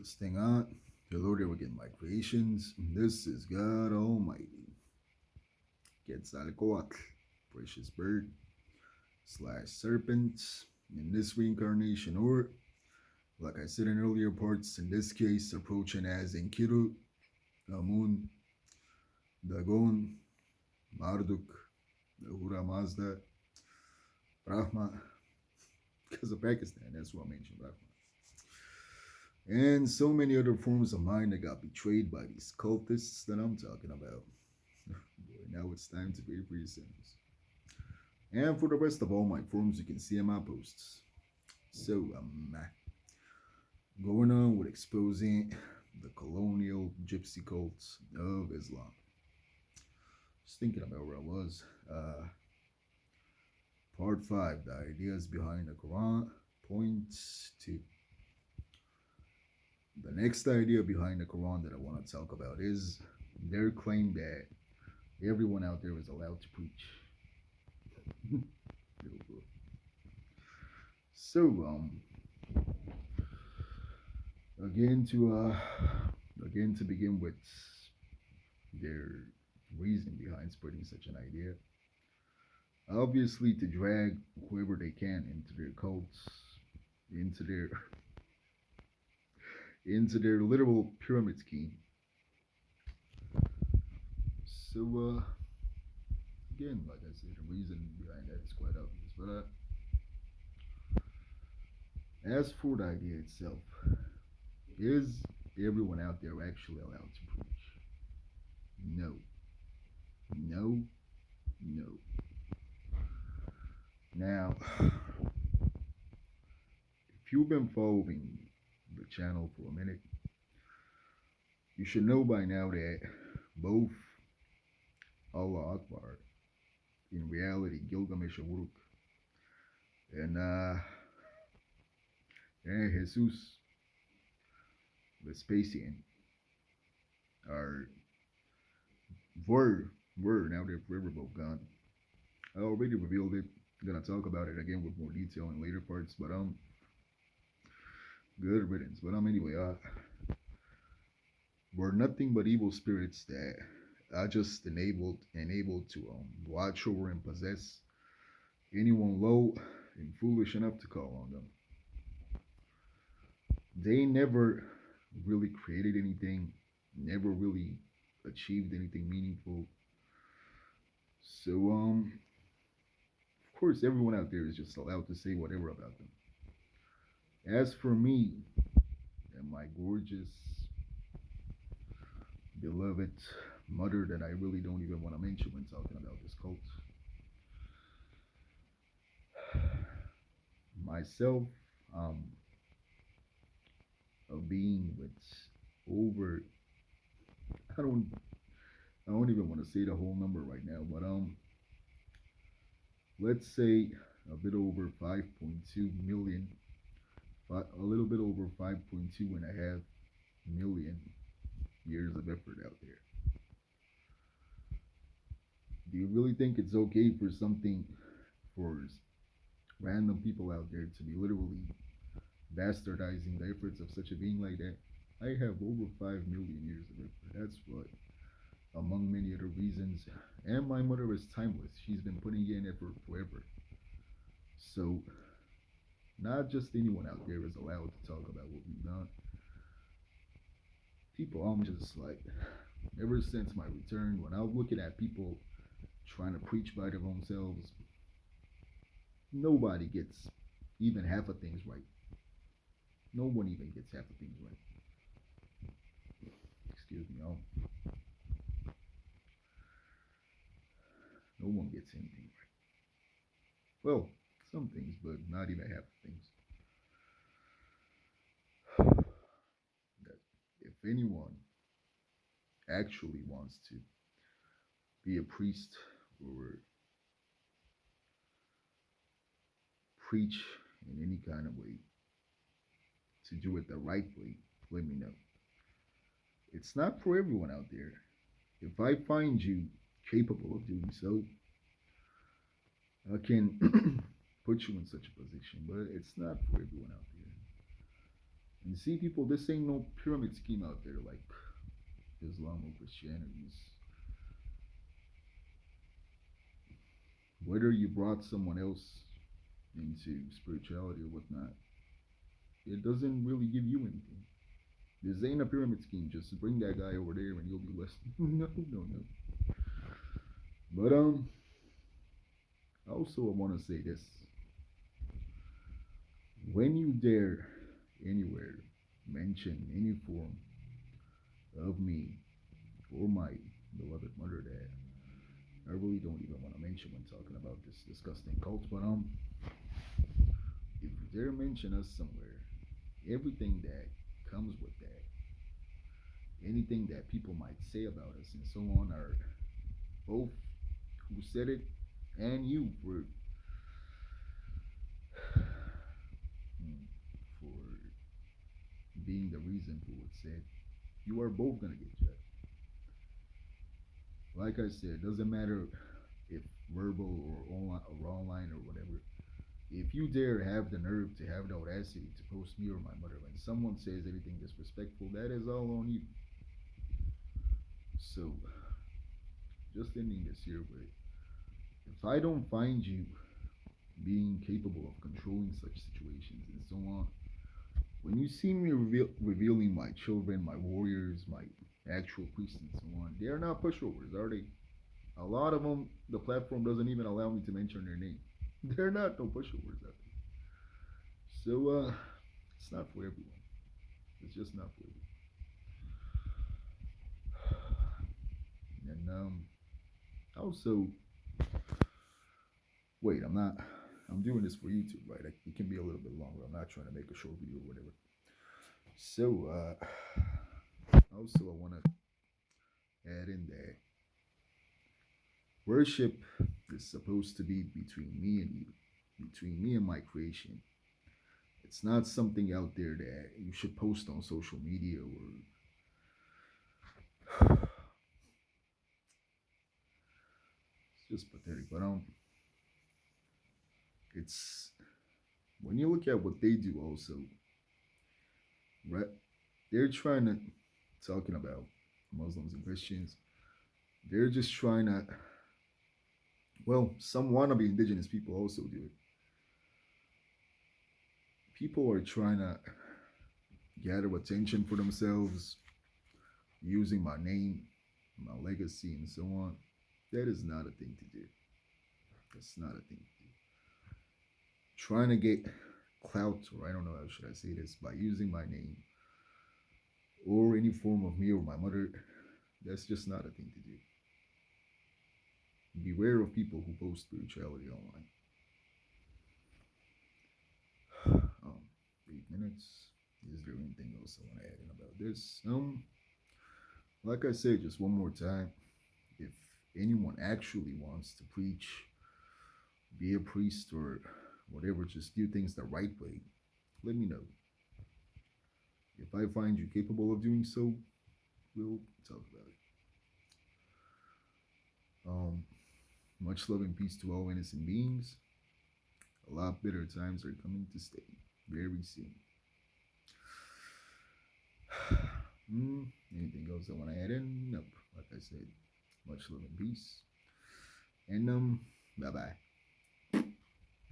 this thing on. Hello there again, my creations. This is God Almighty. Quetzalcoatl, precious bird slash serpent in this reincarnation, or like I said in earlier parts, in this case, approaching as ENKIDU, Amun, Dagon, Marduk, Ahura Mazda, Brahma, because of Pakistan, that's what I mentioned, Brahma. And so many other forms of mine that got betrayed by these cultists that I'm talking about. Boy, now it's time to pay for your sins. And for the rest of all my forms, you can see in my posts. So I'm going on with exposing the colonial gypsy cults of Islam. Just thinking about where I was. Part 5, the ideas behind the Quran. Point 2. The next idea behind the Quran that I want to talk about is their claim that everyone out there is allowed to preach. So, again to begin with their reason behind spreading such an idea. Obviously, to drag whoever they can into their cults, into their literal pyramid scheme. So, again, like I said, the reason behind that is quite obvious. But as for the idea itself, is everyone out there actually allowed to preach? No. No. No. Now, if you've been following the channel for a minute, you should know by now that both Allah Akbar, in reality Gilgamesh Uruk, and Jesus Vespasian were now they're forever both gone. I already revealed it. I'm gonna talk about it again with more detail in later parts, but good riddance. But anyway, were nothing but evil spirits that I just enabled to watch over and possess anyone low and foolish enough to call on them. They never really created anything, never really achieved anything meaningful. So of course everyone out there is just allowed to say whatever about them. As for me and my gorgeous beloved mother that I really don't even want to mention when talking about this cult, myself, a being with over, I don't even want to say the whole number right now, but let's say a bit over 5.2 million, a little bit over 5.2 and a half million years of effort out there. Do you really think it's okay for random people out there to be literally bastardizing the efforts of such a being like that? I have over 5 million years of effort. That's what, among many other reasons. And my mother is timeless. She's been putting in effort forever. So, not just anyone out there is allowed to talk about what we've done. People, I'm just like, ever since my return, when I'm looking at people trying to preach by their own selves, nobody gets even half of things right. No one even gets half of things right. Excuse me, no one gets anything right. Well, some things, but not even half of things. That if anyone actually wants to be a priest or preach in any kind of way, to do it the right way, let me know. It's not for everyone out there. If I find you capable of doing so, I can put you in such a position, but it's not for everyone out And see, people, this ain't no pyramid scheme out there like Islam or Christianity. Whether you brought someone else into spirituality or whatnot, it doesn't really give you anything. This ain't a pyramid scheme. Just bring that guy over there and you'll be blessed. No, no, no. But also I want to say this: when you dare anywhere mention any form of me or my beloved mother that I really don't even want to mention when talking about this disgusting cult, but if you dare mention us somewhere, everything that comes with that, anything that people might say about us and so on, are both who said it and you for being the reason for what's said, you are both gonna get judged. Like I said, doesn't matter if verbal or online or whatever. If you dare have the nerve to have the audacity to post me or my mother when someone says anything disrespectful, that is all on you. So, just ending this here, but if I don't find you being capable of controlling such situations and so on, when you see me revealing my children, my warriors, my actual priests and so on, they are not pushovers, are they? A lot of them, the platform doesn't even allow me to mention their name. They're not no pushovers out there. So, it's not for everyone. It's just not for everyone. And also, wait, I'm doing this for YouTube, right? It can be a little bit longer. I'm not trying to make a short video or whatever. So, also, I want to add in that worship is supposed to be between me and you, between me and my creation. It's not something out there that you should post on social media or it's just pathetic. But it's when you look at what they do also, right? They're trying to talking about Muslims and Christians. They're just trying to, well, some wannabe indigenous people also do it. People are trying to gather attention for themselves using my name, my legacy, and so on. That is not a thing to do. That's not a thing to do. Trying to get clout, or I don't know how should I say this, by using my name or any form of me or my mother, that's just not a thing to do. Beware of people who post spirituality online. 8 minutes. Is there anything else I want to add in about this? Like I said, just one more time, if anyone actually wants to preach, be a priest or whatever, just do things the right way, let me know. If I find you capable of doing so, we'll talk about it. Much love and peace to all innocent beings. A lot better times are coming to stay very soon. Anything else I want to add in? Nope. Like I said, much love and peace. And bye bye.